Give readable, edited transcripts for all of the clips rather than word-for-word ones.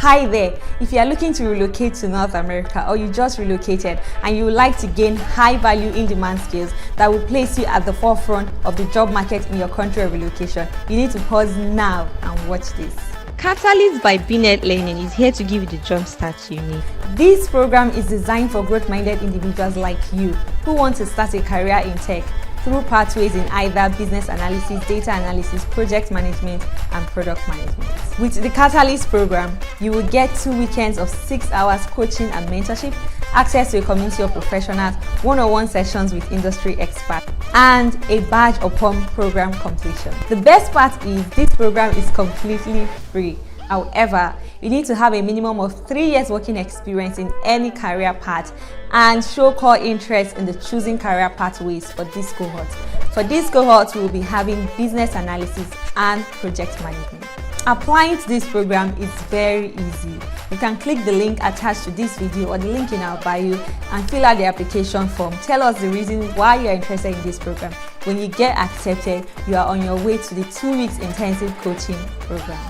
Hi there, if you are looking to relocate to North America or you just relocated and you would like to gain high value in-demand skills that will place you at the forefront of the job market in your country of relocation, you need to pause now and watch this. Catalyst by BNET Learning is here to give you the jump start you need. This program is designed for growth-minded individuals like you who want to start a career in tech through pathways in either business analysis, data analysis, project management, and product management. With the Catalyst program, you will get 2 weekends of 6 hours coaching and mentorship, access to a community of professionals, one-on-one sessions with industry experts, and a badge upon program completion. The best part is this program is completely free. However, you need to have a minimum of 3 years working experience in any career path and show core interest in the choosing career pathways for this cohort. For this cohort, we will be having business analysis and project management. Applying to this program is very easy. You can click the link attached to this video or the link in our bio and fill out the application form. Tell us the reason why you are interested in this program. When you get accepted, you are on your way to the 2 weeks intensive coaching program.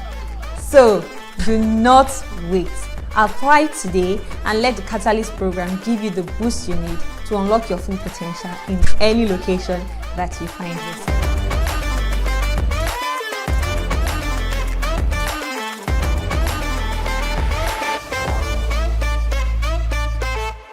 So, do not wait. Apply today and let the Catalyst program give you the boost you need to unlock your full potential in any location that you find yourself.